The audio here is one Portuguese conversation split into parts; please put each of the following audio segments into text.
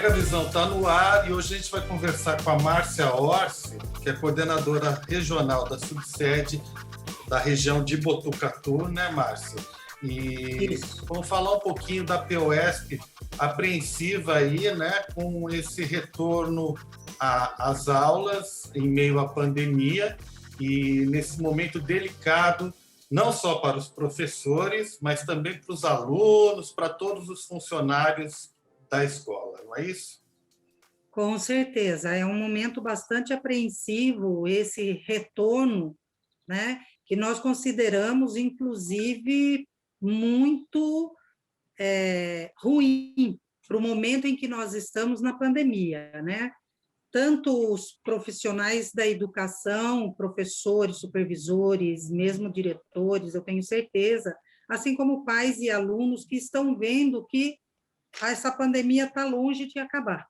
Mega Visão está no ar e hoje a gente vai conversar com a Márcia Orsi, que é coordenadora regional da subsede da região de Botucatu, né, Márcia? E Isso. vamos falar um pouquinho da POESP, apreensiva aí, né, com esse retorno às aulas em meio à pandemia e nesse momento delicado, não só para os professores, mas também para os alunos, para todos os funcionários da escola, não é isso? Com certeza, é um momento bastante apreensivo esse retorno, né, que nós consideramos, inclusive, muito ruim para o momento em que nós estamos na pandemia, né? Tanto os profissionais da educação, professores, supervisores, mesmo diretores, eu tenho certeza, assim como pais e alunos que estão vendo que essa pandemia está longe de acabar.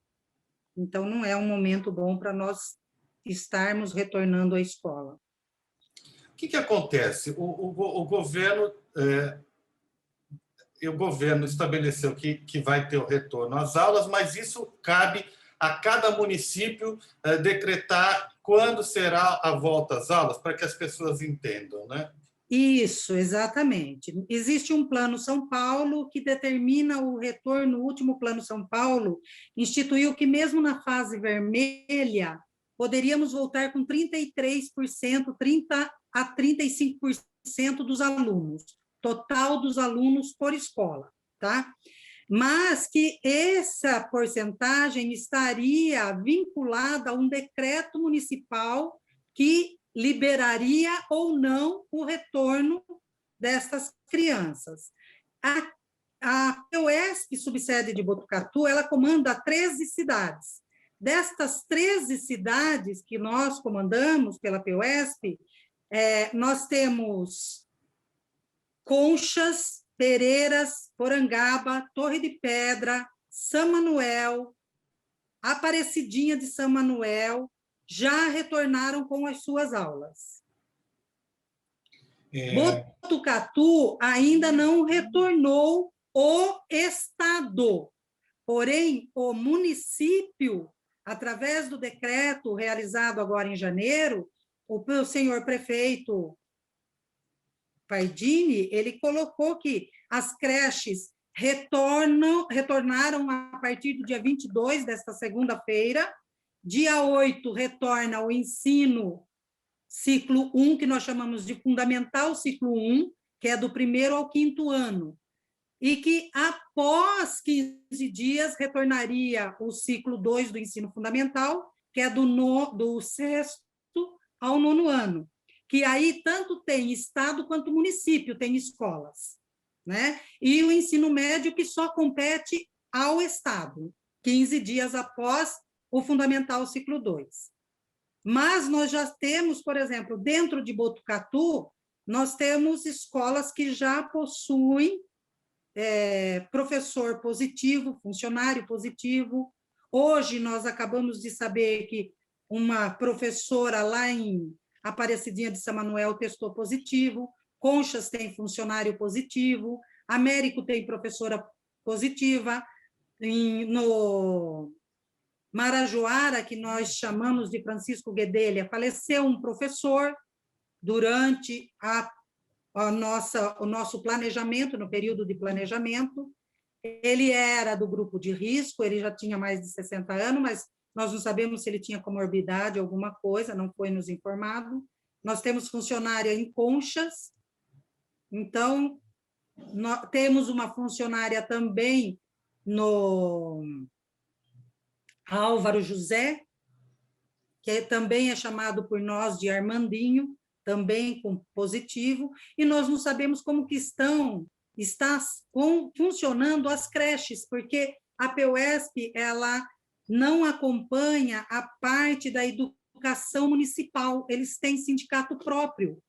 Então, não é um momento bom para nós estarmos retornando à escola. O que acontece? O governo estabeleceu que vai ter o retorno às aulas, mas isso cabe a cada município decretar quando será a volta às aulas, para que as pessoas entendam, né? Isso, exatamente. Existe um Plano São Paulo que determina o retorno. O último Plano São Paulo instituiu que, mesmo na fase vermelha, poderíamos voltar com 33%, 30% a 35% dos alunos, total dos alunos por escola, tá? Mas que essa porcentagem estaria vinculada a um decreto municipal que liberaria ou não o retorno dessas crianças. A POESP, subsede de Botucatu, ela comanda 13 cidades. Destas 13 cidades que nós comandamos pela POESP, nós temos Conchas, Pereiras, Porangaba, Torre de Pedra, São Manuel, Aparecidinha de São Manuel, já retornaram com as suas aulas. Botucatu ainda não retornou o Estado, porém, o município, através do decreto realizado agora em janeiro, o senhor prefeito Pardini, ele colocou que as creches retornaram a partir do dia 22 desta segunda-feira. Dia 8 retorna o ensino ciclo 1, que nós chamamos de fundamental ciclo 1, que é do 1º ao 5º ano, e que após 15 dias retornaria o ciclo 2 do ensino fundamental, que é do 6º ao 9º ano, que aí tanto tem estado quanto município, tem escolas, né? E o ensino médio, que só compete ao estado, 15 dias após o fundamental ciclo 2. Mas nós já temos, por exemplo, dentro de Botucatu, nós temos escolas que já possuem professor positivo, funcionário positivo. Hoje nós acabamos de saber que uma professora lá em Aparecidinha de São Manuel testou positivo, Conchas tem funcionário positivo, Américo tem professora positiva, no Marajoara, que nós chamamos de Francisco Guedelha, faleceu um professor durante o nosso planejamento, no período de planejamento. Ele era do grupo de risco, ele já tinha mais de 60 anos, mas nós não sabemos se ele tinha comorbidade, alguma coisa, não foi nos informado. Nós temos funcionária em Conchas, então, temos uma funcionária também no Álvaro José, que também é chamado por nós de Armandinho, também com positivo, e nós não sabemos como que está funcionando as creches, porque a POESP, ela não acompanha a parte da educação municipal, eles têm sindicato próprio,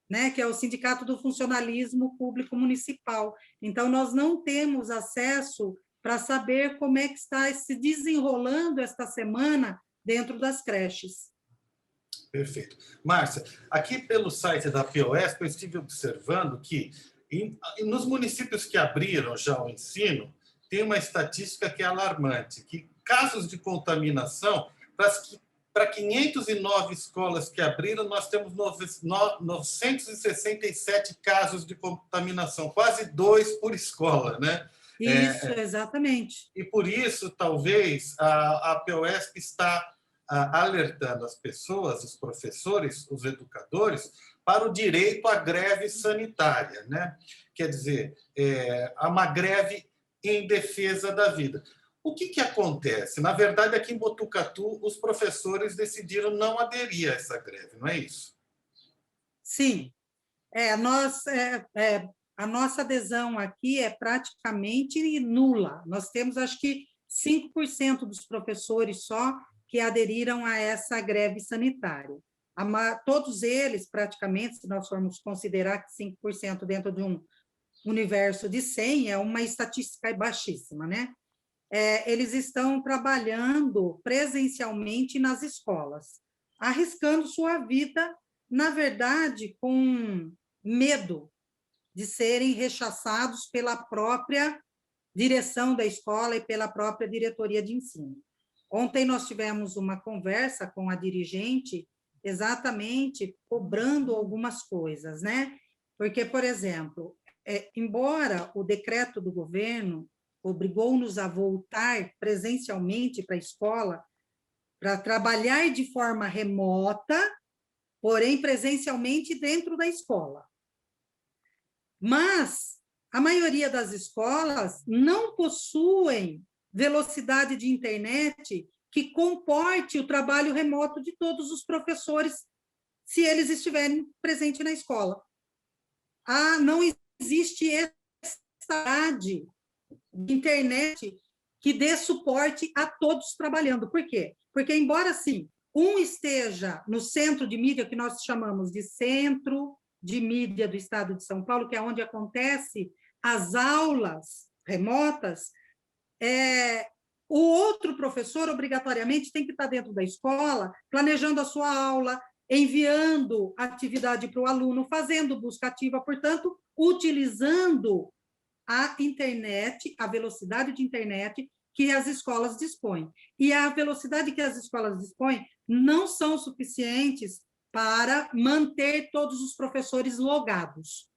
né, que é o Sindicato do Funcionalismo Público Municipal. Então, nós não temos acesso para saber como é que está se desenrolando esta semana dentro das creches. Perfeito. Márcia, aqui pelo site da POESP, eu estive observando que nos municípios que abriram já o ensino, tem uma estatística que é alarmante, que casos de contaminação, para 509 escolas que abriram, nós temos 967 casos de contaminação, quase 2 por escola, né? Isso, exatamente. E por isso, talvez, a POESP está alertando as pessoas, os professores, os educadores, para o direito à greve sanitária, né? Quer dizer, há uma greve em defesa da vida. O que acontece? Na verdade, aqui em Botucatu, os professores decidiram não aderir a essa greve, não é isso? Sim. A nossa adesão aqui é praticamente nula. Nós temos, acho que, 5% dos professores só que aderiram a essa greve sanitária. Todos eles, praticamente, se nós formos considerar que 5% dentro de um universo de 100 é uma estatística baixíssima, né? Eles estão trabalhando presencialmente nas escolas, arriscando sua vida, na verdade, com medo de serem rechaçados pela própria direção da escola e pela própria diretoria de ensino. Ontem nós tivemos uma conversa com a dirigente, exatamente cobrando algumas coisas, né? Porque, por exemplo, embora o decreto do governo obrigou-nos a voltar presencialmente para a escola, para trabalhar de forma remota, porém presencialmente dentro da escola. Mas a maioria das escolas não possuem velocidade de internet que comporte o trabalho remoto de todos os professores, se eles estiverem presentes na escola. Não existe essa de internet que dê suporte a todos trabalhando. Por quê? Porque, embora, sim, um esteja no centro de mídia, que nós chamamos de centro de mídia do Estado de São Paulo, que é onde acontece as aulas remotas, o outro professor, obrigatoriamente, tem que estar dentro da escola, planejando a sua aula, enviando atividade para o aluno, fazendo busca ativa, portanto, utilizando a internet, a velocidade de internet que as escolas dispõem. E a velocidade que as escolas dispõem não são suficientes para manter todos os professores logados.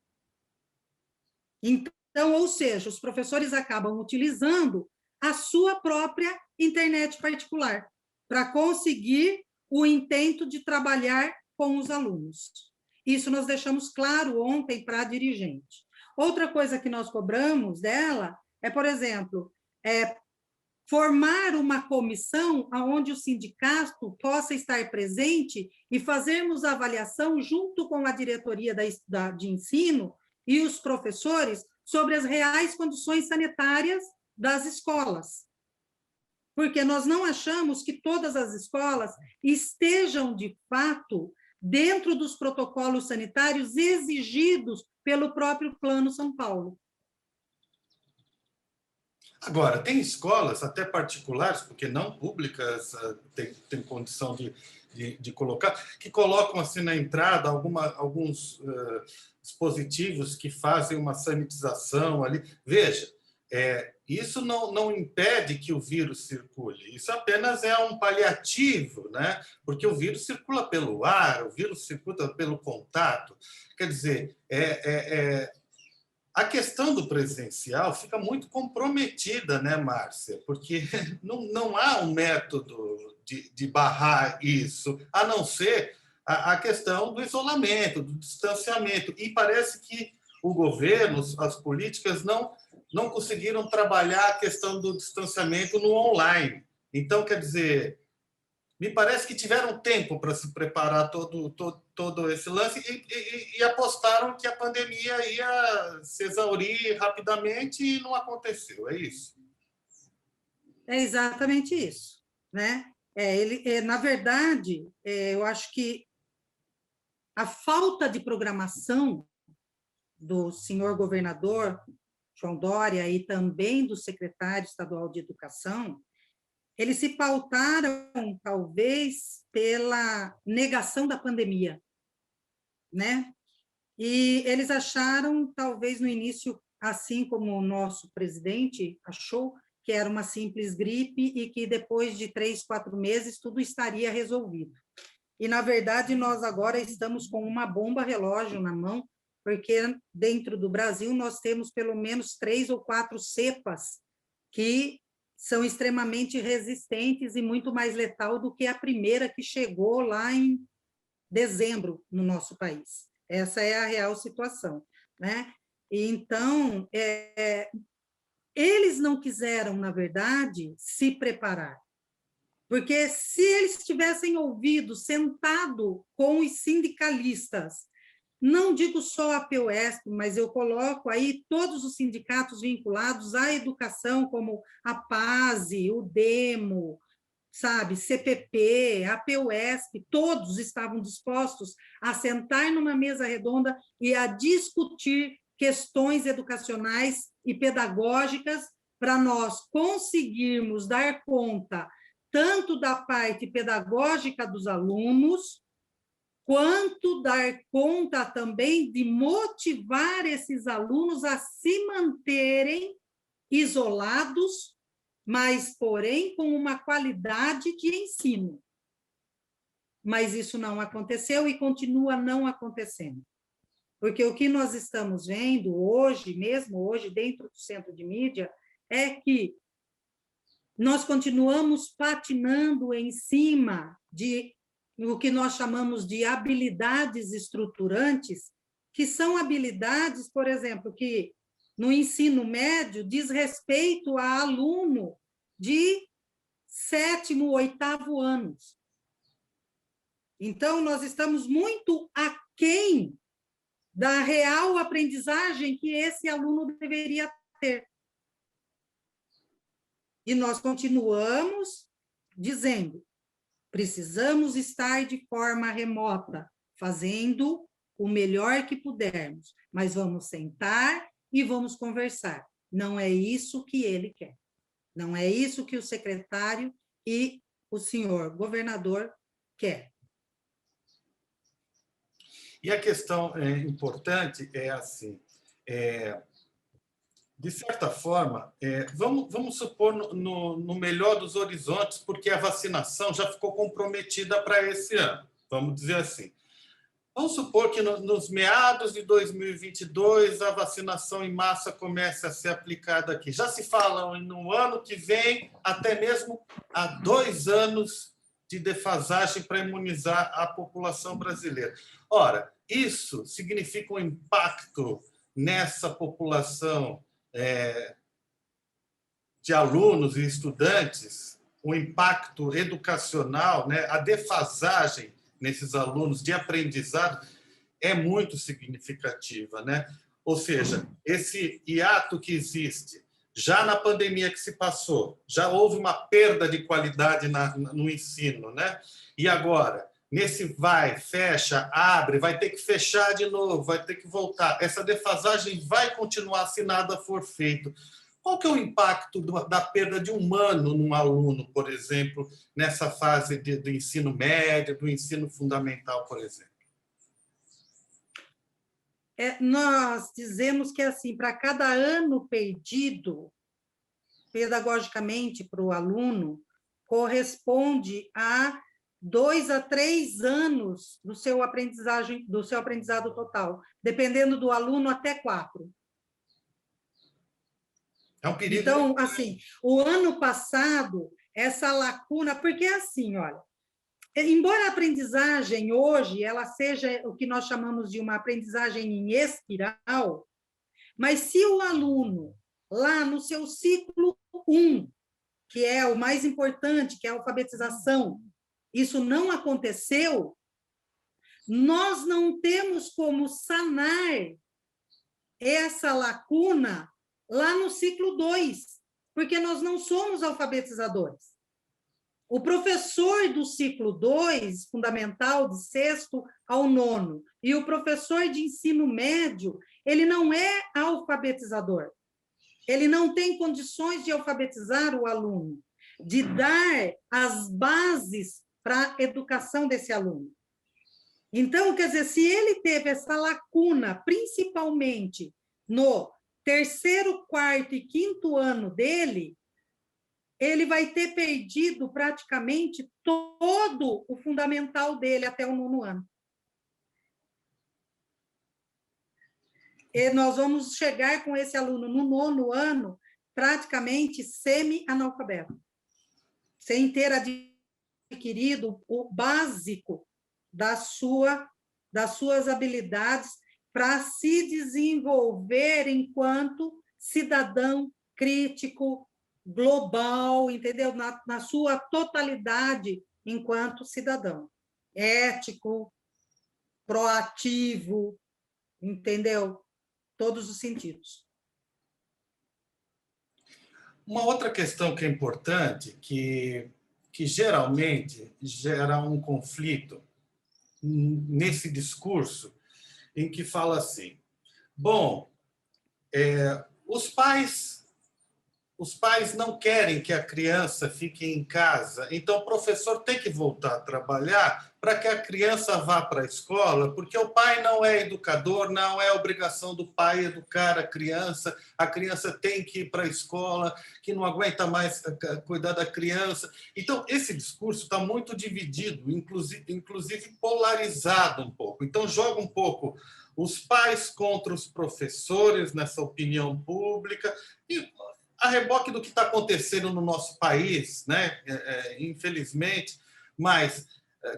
Então, ou seja, os professores acabam utilizando a sua própria internet particular para conseguir o intento de trabalhar com os alunos. Isso nós deixamos claro ontem para a dirigente. Outra coisa que nós cobramos dela é, por exemplo, formar uma comissão onde o sindicato possa estar presente e fazermos a avaliação junto com a diretoria de ensino e os professores sobre as reais condições sanitárias das escolas. Porque nós não achamos que todas as escolas estejam, de fato, dentro dos protocolos sanitários exigidos pelo próprio Plano São Paulo. Agora, tem escolas, até particulares, porque não públicas, tem condição de colocar, que colocam assim na entrada alguns dispositivos que fazem uma sanitização ali. Veja, isso não impede que o vírus circule, isso apenas é um paliativo, né? Porque o vírus circula pelo ar, o vírus circula pelo contato. Quer dizer, a questão do presencial fica muito comprometida, né, Márcia? Porque não há um método de barrar isso, a não ser a questão do isolamento, do distanciamento. E parece que o governo, as políticas, não conseguiram trabalhar a questão do distanciamento no online. Então, quer dizer, me parece que tiveram tempo para se preparar todo esse lance e apostaram que a pandemia ia se exaurir rapidamente e não aconteceu, é isso? É exatamente isso, né? Na verdade, eu acho que a falta de programação do senhor governador João Dória e também do secretário estadual de Educação, eles se pautaram, talvez, pela negação da pandemia, né? E eles acharam, talvez, no início, assim como o nosso presidente achou, que era uma simples gripe e que depois de 3, 4 meses tudo estaria resolvido. E, na verdade, nós agora estamos com uma bomba relógio na mão, porque dentro do Brasil nós temos pelo menos 3 ou 4 cepas que são extremamente resistentes e muito mais letal do que a primeira que chegou lá em dezembro no nosso país. Essa é a real situação, né? Então, eles não quiseram, na verdade, se preparar. Porque se eles tivessem ouvido, sentado com os sindicalistas, não digo só a PUESP, mas eu coloco aí todos os sindicatos vinculados à educação, como a PASE, o DEMO, sabe, CPP, a PUESP, todos estavam dispostos a sentar numa mesa redonda e a discutir questões educacionais e pedagógicas para nós conseguirmos dar conta tanto da parte pedagógica dos alunos, quanto dar conta também de motivar esses alunos a se manterem isolados, mas, porém, com uma qualidade de ensino. Mas isso não aconteceu e continua não acontecendo. Porque o que nós estamos vendo hoje, mesmo hoje, dentro do centro de mídia, é que nós continuamos patinando em cima de o que nós chamamos de habilidades estruturantes, que são habilidades, por exemplo, que no ensino médio diz respeito a aluno de 7º, 8º anos. Então, nós estamos muito aquém da real aprendizagem que esse aluno deveria ter. E nós continuamos dizendo, precisamos estar de forma remota, fazendo o melhor que pudermos, mas vamos sentar e vamos conversar. Não é isso que ele quer. Não é isso que o secretário e o senhor governador quer. E a questão importante é assim, de certa forma, vamos supor no melhor dos horizontes, porque a vacinação já ficou comprometida para esse ano, vamos dizer assim. Vamos supor que nos meados de 2022 a vacinação em massa comece a ser aplicada aqui. Já se fala no ano que vem, até mesmo há 2 anos de defasagem para imunizar a população brasileira. Ora, isso significa um impacto nessa população de alunos e estudantes, o impacto educacional, né? A defasagem nesses alunos de aprendizado é muito significativa, né? Ou seja, esse hiato que existe já na pandemia que se passou, já houve uma perda de qualidade no ensino, né? E agora, nesse vai, fecha, abre, vai ter que fechar de novo, vai ter que voltar. Essa defasagem vai continuar se nada for feito. Qual que é o impacto da perda de um ano num aluno, por exemplo, nessa fase do ensino médio, do ensino fundamental, por exemplo? Nós dizemos que, assim, para cada ano perdido, pedagogicamente, para o aluno, corresponde a 2 a 3 anos do seu aprendizado total, dependendo do aluno, até 4. É um perigo. Então, assim, o ano passado, essa lacuna, porque assim, olha, embora a aprendizagem hoje ela seja o que nós chamamos de uma aprendizagem em espiral, mas se o aluno, lá no seu ciclo 1, que é o mais importante, que é a alfabetização, isso não aconteceu, nós não temos como sanar essa lacuna lá no ciclo 2, porque nós não somos alfabetizadores. O professor do ciclo 2, fundamental, de 6º ao 9º, e o professor de ensino médio, ele não é alfabetizador. Ele não tem condições de alfabetizar o aluno, de dar as bases para a educação desse aluno. Então, quer dizer, se ele teve essa lacuna, principalmente no 3º, 4º e 5º ano dele, ele vai ter perdido praticamente todo o fundamental dele até o 9º ano. E nós vamos chegar com esse aluno no 9º ano praticamente semi-analfabeto, sem ter adquirido o básico das suas habilidades para se desenvolver enquanto cidadão crítico, global, entendeu? Na sua totalidade enquanto cidadão, ético, proativo, entendeu? Todos os sentidos. Uma outra questão que é importante, que geralmente gera um conflito nesse discurso, em que fala assim, bom, os pais não querem que a criança fique em casa, então o professor tem que voltar a trabalhar para que a criança vá para a escola, porque o pai não é educador, não é obrigação do pai educar a criança tem que ir para a escola, que não aguenta mais cuidar da criança. Então, esse discurso está muito dividido, inclusive polarizado um pouco. Então, joga um pouco os pais contra os professores nessa opinião pública, e a reboque do que está acontecendo no nosso país, né? Infelizmente, mas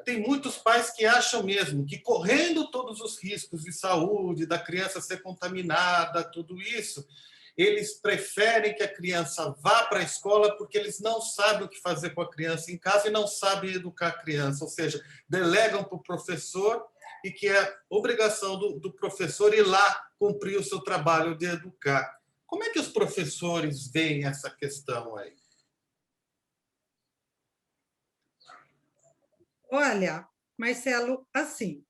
tem muitos pais que acham mesmo que, correndo todos os riscos de saúde, da criança ser contaminada, tudo isso, eles preferem que a criança vá para a escola porque eles não sabem o que fazer com a criança em casa e não sabem educar a criança, ou seja, delegam para o professor e que é obrigação do professor ir lá cumprir o seu trabalho de educar. Como é que os professores veem essa questão aí? Olha, Marcelo, assim,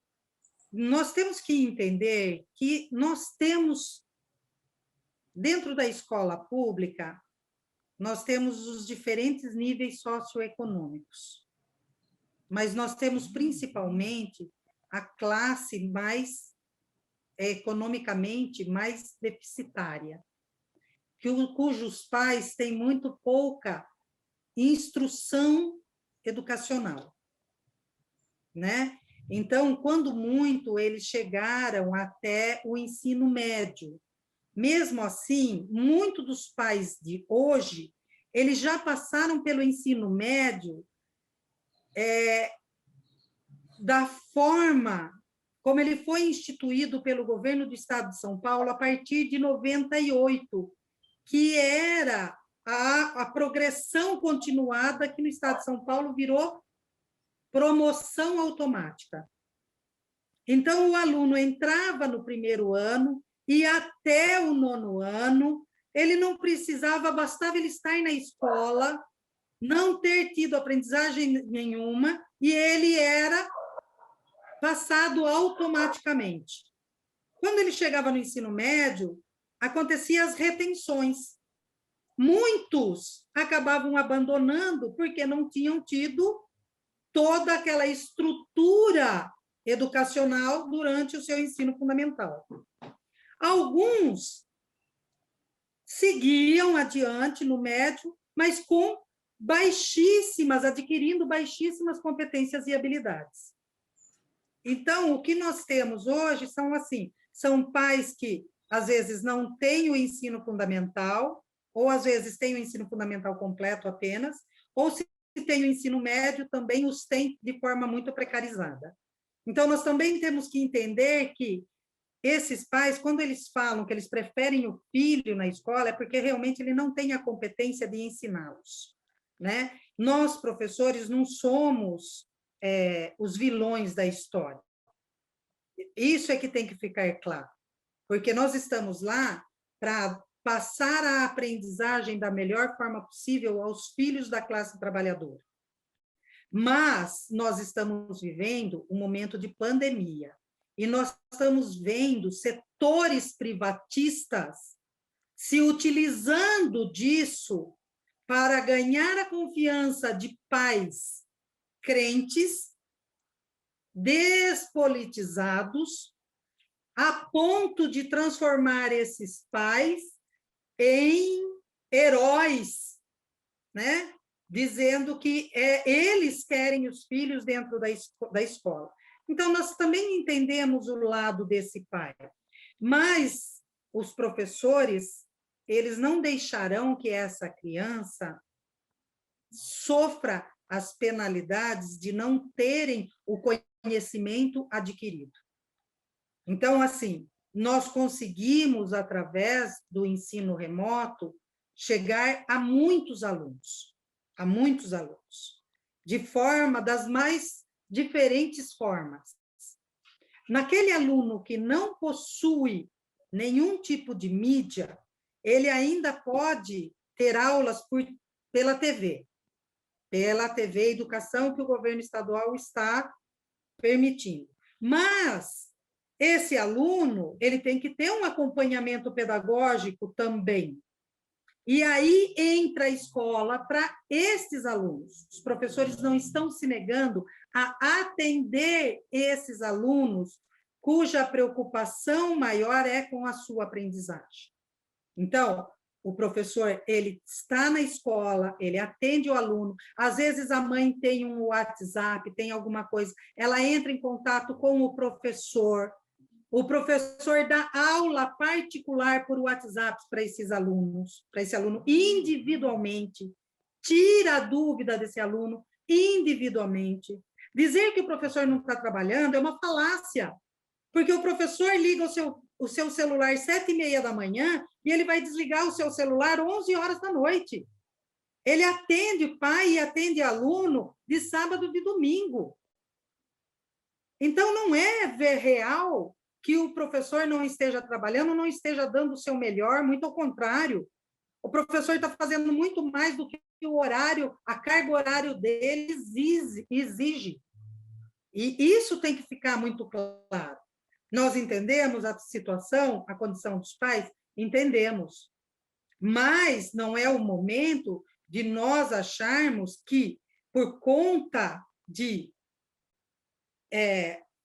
nós temos que entender que nós temos, dentro da escola pública, nós temos os diferentes níveis socioeconômicos, mas nós temos principalmente a classe mais economicamente mais deficitária, cujos pais têm muito pouca instrução educacional, né? Então, quando muito, eles chegaram até o ensino médio. Mesmo assim, muitos dos pais de hoje, eles já passaram pelo ensino médio da forma como ele foi instituído pelo governo do Estado de São Paulo a partir de 98, que era a progressão continuada, que no Estado de São Paulo virou promoção automática. Então, o aluno entrava no 1º ano e até o 9º ano, ele não precisava, bastava ele estar na escola, não ter tido aprendizagem nenhuma, e ele era passado automaticamente. Quando ele chegava no ensino médio, aconteciam as retenções. Muitos acabavam abandonando porque não tinham tido toda aquela estrutura educacional durante o seu ensino fundamental. Alguns seguiam adiante no médio, mas adquirindo baixíssimas competências e habilidades. Então, o que nós temos hoje são pais que, às vezes, não têm o ensino fundamental, ou, às vezes, têm o ensino fundamental completo apenas, ou, se tem o ensino médio, também os tem de forma muito precarizada. Então, nós também temos que entender que esses pais, quando eles falam que eles preferem o filho na escola, é porque realmente ele não tem a competência de ensiná-los, né? Nós, professores, não somos os vilões da história. Isso é que tem que ficar claro, porque nós estamos lá para passar a aprendizagem da melhor forma possível aos filhos da classe trabalhadora. Mas nós estamos vivendo um momento de pandemia, e nós estamos vendo setores privatistas se utilizando disso para ganhar a confiança de pais crentes, despolitizados, a ponto de transformar esses pais em heróis né? Dizendo que eles querem os filhos dentro da escola. Então, nós também entendemos o lado desse pai, mas os professores, eles não deixarão que essa criança sofra as penalidades de não terem o conhecimento adquirido. Então, assim, nós conseguimos, através do ensino remoto, chegar a muitos alunos, de forma das mais diferentes formas. Naquele aluno que não possui nenhum tipo de mídia, ele ainda pode ter aulas pela TV Educação, que o governo estadual está permitindo. Mas esse aluno, ele tem que ter um acompanhamento pedagógico também. E aí entra a escola para esses alunos. Os professores não estão se negando a atender esses alunos cuja preocupação maior é com a sua aprendizagem. Então, o professor, ele está na escola, ele atende o aluno, às vezes a mãe tem um WhatsApp, tem alguma coisa, ela entra em contato com o professor dá aula particular por WhatsApp para esses alunos, para esse aluno individualmente, tira a dúvida desse aluno individualmente. Dizer que o professor não está trabalhando é uma falácia, porque o professor liga o seu celular às 7h30 da manhã e ele vai desligar o seu celular 11 horas da noite. Ele atende pai e atende aluno de sábado e de domingo. Então, não é real que o professor não esteja trabalhando, não esteja dando o seu melhor, muito ao contrário. O professor está fazendo muito mais do que o horário, a carga horária dele exige. E isso tem que ficar muito claro. Nós entendemos a situação, a condição dos pais? Entendemos. Mas não é o momento de nós acharmos que, por conta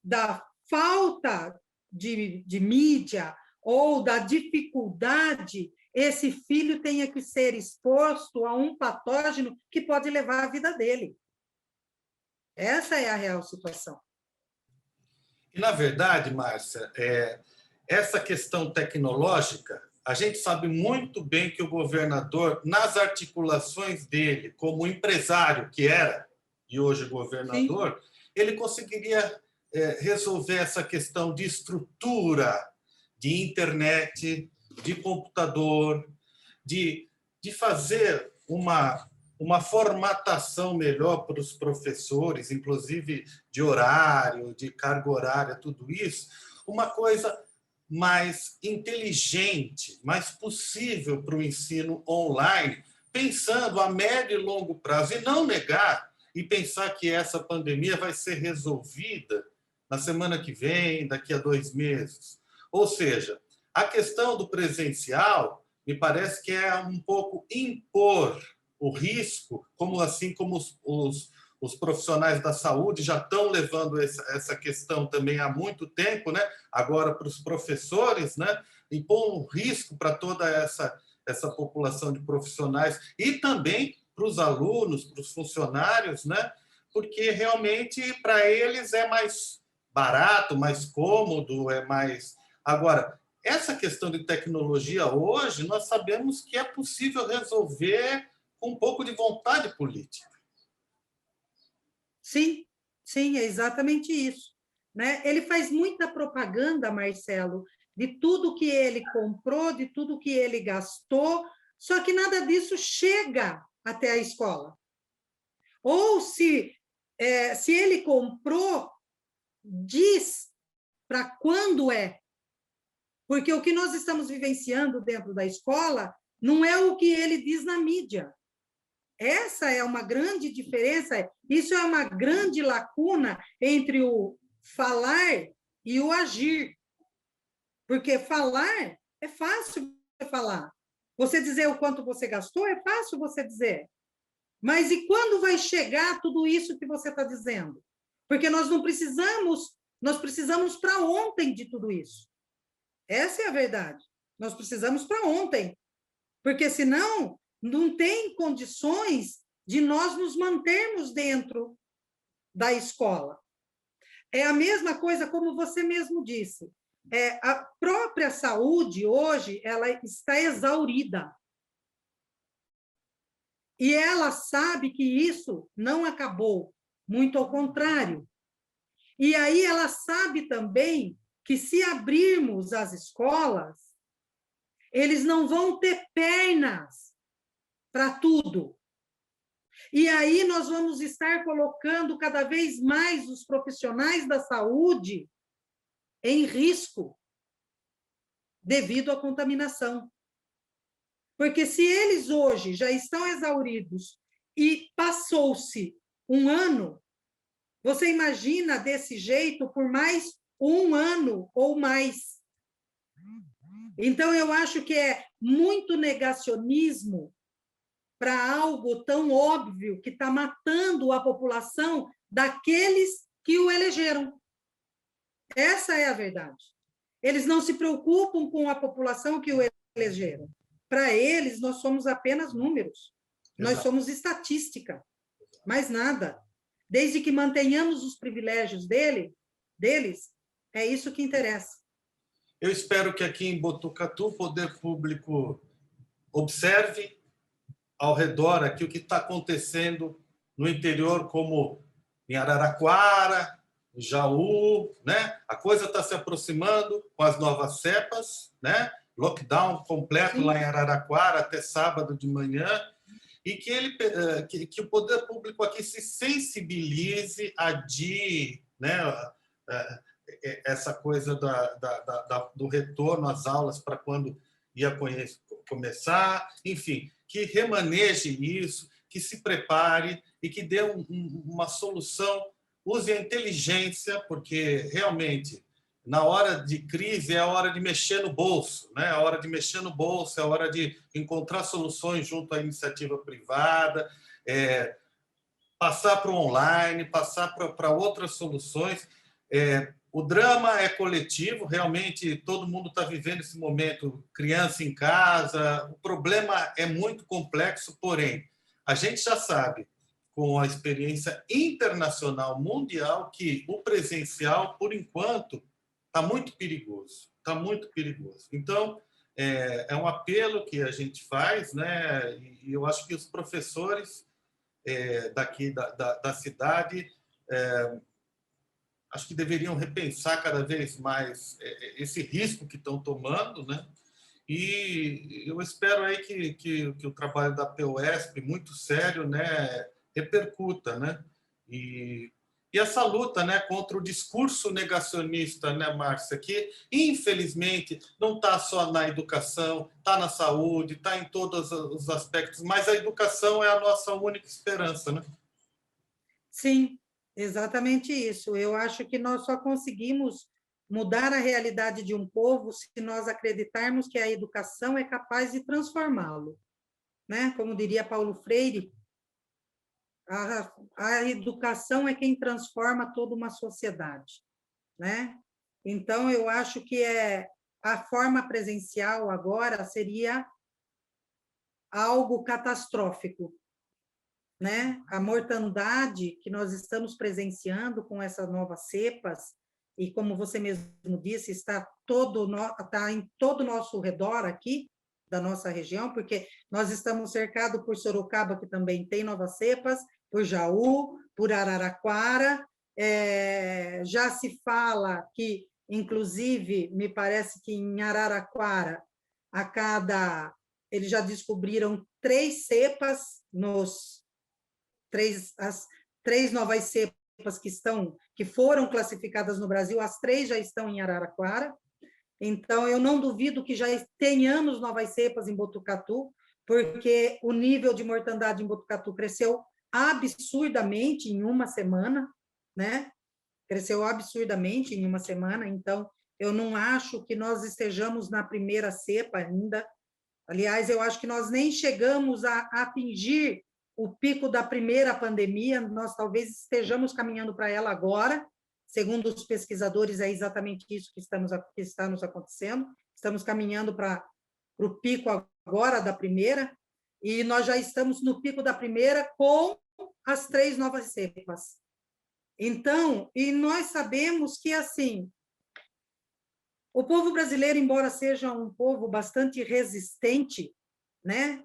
da falta de mídia ou da dificuldade, esse filho tenha que ser exposto a um patógeno que pode levar a vida dele. Essa é a real situação. E, na verdade, Márcia, essa questão tecnológica, a gente sabe muito bem que o governador, nas articulações dele, como empresário que era, e hoje governador, sim, ele conseguiria resolver essa questão de estrutura, de internet, de computador, de fazer uma formatação melhor para os professores, inclusive de horário, de carga horária, tudo isso, uma coisa mais inteligente, mais possível para o ensino online, pensando a médio e longo prazo, e não negar e pensar que essa pandemia vai ser resolvida na semana que vem, daqui a 2 meses. Ou seja, a questão do presencial me parece que é um pouco impor o risco, assim como os profissionais da saúde já estão levando essa questão também há muito tempo, né? Agora para os professores, né? Impor um risco para toda essa população de profissionais e também para os alunos, para os funcionários, né? Porque realmente para eles é mais barato, mais cômodo, é mais... Agora, essa questão de tecnologia hoje, nós sabemos que é possível resolver com um pouco de vontade política. Sim, sim, é exatamente isso. Né? Ele faz muita propaganda, Marcelo, de tudo que ele comprou, de tudo que ele gastou, só que nada disso chega até a escola. Ou se ele comprou, diz para quando é. Porque o que nós estamos vivenciando dentro da escola não é o que ele diz na mídia. Essa é uma grande diferença, isso é uma grande lacuna entre o falar e o agir. Porque falar, é fácil você falar. Você dizer o quanto você gastou, é fácil você dizer. Mas e quando vai chegar tudo isso que você está dizendo? Porque nós precisamos para ontem de tudo isso. Essa é a verdade. Nós precisamos para ontem. Porque senão não tem condições de nós nos mantermos dentro da escola. É a mesma coisa como você mesmo disse. A própria saúde, hoje, ela está exaurida. E ela sabe que isso não acabou, muito ao contrário. E aí ela sabe também que, se abrirmos as escolas, eles não vão ter pernas para tudo. E aí nós vamos estar colocando cada vez mais os profissionais da saúde em risco devido à contaminação. Porque se eles hoje já estão exauridos e passou-se um ano, você imagina desse jeito por mais um ano ou mais. Então, eu acho que é muito negacionismo para algo tão óbvio que está matando a população daqueles que o elegeram. Essa é a verdade. Eles não se preocupam com a população que o elegeram. Para eles, nós somos apenas números. Nós somos estatística, mais nada. Desde que mantenhamos os privilégios deles, é isso que interessa. Eu espero que aqui em Botucatu o poder público observe ao redor aqui o que está acontecendo no interior, como em Araraquara, Jaú, né? A coisa está se aproximando com as novas cepas, né? Lockdown completo. Sim. Lá em Araraquara até sábado de manhã, e que o poder público aqui se sensibilize, adie, né? Essa coisa do retorno às aulas para quando ia começar, enfim, que remaneje isso, que se prepare e que dê uma solução, use a inteligência, porque realmente, na hora de crise, é a hora de mexer no bolso, né? É a hora de mexer no bolso, é a hora de encontrar soluções junto à iniciativa privada, passar para o online, passar para outras soluções. O drama é coletivo, realmente todo mundo está vivendo esse momento, criança em casa, o problema é muito complexo, porém, a gente já sabe, com a experiência internacional, mundial, que o presencial, por enquanto, está muito perigoso, está muito perigoso. Então, é um apelo que a gente faz, né? E eu acho que os professores daqui da cidade acho que deveriam repensar cada vez mais esse risco que estão tomando, né? E eu espero aí que o trabalho da PUESP, muito sério, né, repercuta, né? E essa luta, né, contra o discurso negacionista, né, Márcia, que infelizmente não está só na educação, está na saúde, está em todos os aspectos, mas a educação é a nossa única esperança, né? Sim, exatamente isso. Eu acho que nós só conseguimos mudar a realidade de um povo se nós acreditarmos que a educação é capaz de transformá-lo, né? Como diria Paulo Freire, a educação é quem transforma toda uma sociedade, né? Então, eu acho que a forma presencial agora seria algo catastrófico, né? A mortandade que nós estamos presenciando com essas novas cepas, e como você mesmo disse, está em todo o nosso redor aqui, da nossa região, porque nós estamos cercados por Sorocaba, que também tem novas cepas, por Jaú, por Araraquara, já se fala que, inclusive, me parece que em Araraquara, eles já descobriram 3 cepas as 3 novas cepas que foram classificadas no Brasil, as 3 já estão em Araraquara. Então, eu não duvido que já tenhamos novas cepas em Botucatu, porque o nível de mortandade em Botucatu cresceu absurdamente em uma semana, né? Cresceu absurdamente em uma semana, então eu não acho que nós estejamos na primeira cepa ainda. Aliás, eu acho que nós nem chegamos a atingir o pico da primeira pandemia, nós talvez estejamos caminhando para ela agora. Segundo os pesquisadores, é exatamente isso que está nos acontecendo. Estamos caminhando para o pico agora da primeira, e nós já estamos no pico da primeira com as 3 novas cepas. Então, e nós sabemos que, assim, o povo brasileiro, embora seja um povo bastante resistente, né,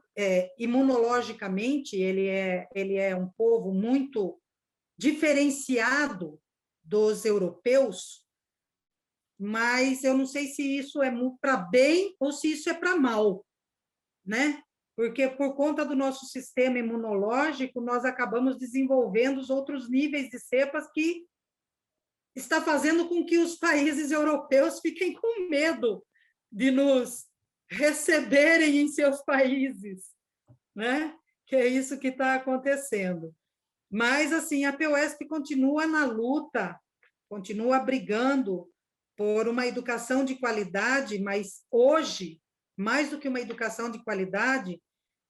imunologicamente, ele é um povo muito diferenciado dos europeus, mas eu não sei se isso é para bem ou se isso é para mal, né? Porque por conta do nosso sistema imunológico, nós acabamos desenvolvendo os outros níveis de cepas que está fazendo com que os países europeus fiquem com medo de nos receberem em seus países, né? Que é isso que está acontecendo. Mas, assim, a PUESP continua na luta, continua brigando por uma educação de qualidade, mas hoje, mais do que uma educação de qualidade,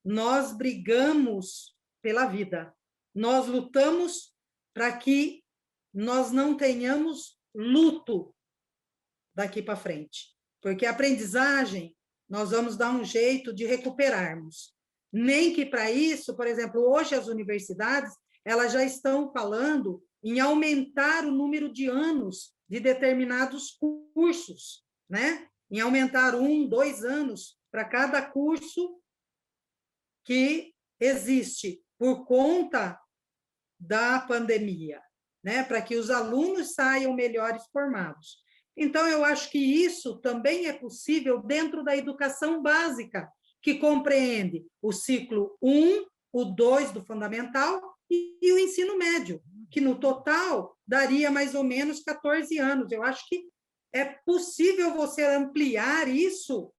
nós brigamos pela vida. Nós lutamos para que nós não tenhamos luto daqui para frente. Porque a aprendizagem, nós vamos dar um jeito de recuperarmos. Nem que para isso, por exemplo, hoje as universidades, elas já estão falando em aumentar o número de anos de determinados cursos, né? Em aumentar 1, 2 anos para cada curso que existe por conta da pandemia, né? Para que os alunos saiam melhores formados. Então, eu acho que isso também é possível dentro da educação básica, que compreende o ciclo 1, o 2 do fundamental e o ensino médio, que no total daria mais ou menos 14 anos. Eu acho que é possível você ampliar isso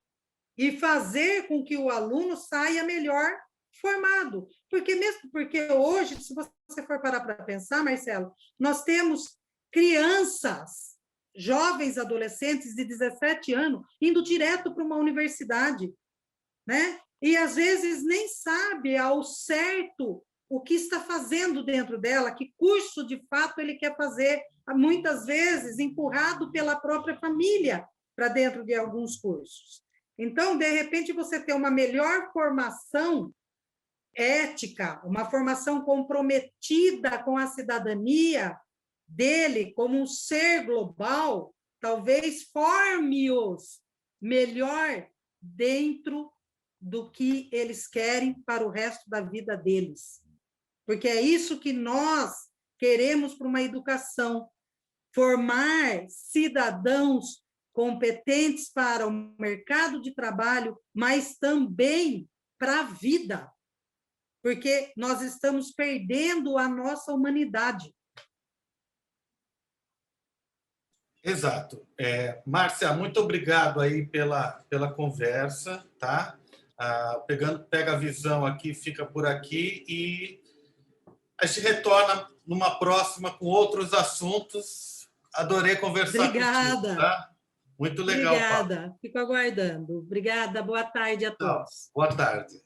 e fazer com que o aluno saia melhor formado. Porque hoje, se você for parar para pensar, Marcelo, nós temos crianças, jovens adolescentes de 17 anos, indo direto para uma universidade, né? E às vezes nem sabe ao certo o que está fazendo dentro dela, que curso de fato ele quer fazer, muitas vezes empurrado pela própria família para dentro de alguns cursos. Então, de repente, você ter uma melhor formação ética, uma formação comprometida com a cidadania dele como um ser global, talvez forme-os melhor dentro do que eles querem para o resto da vida deles. Porque é isso que nós queremos para uma educação, formar cidadãos competentes para o mercado de trabalho, mas também para a vida, porque nós estamos perdendo a nossa humanidade. Exato. Márcia, muito obrigado aí pela conversa, tá? Pega a visão aqui, fica por aqui e a gente retorna numa próxima com outros assuntos. Adorei conversar contigo, tá? Muito legal. Obrigada. Paulo. Fico aguardando. Obrigada. Boa tarde a todos. Boa tarde.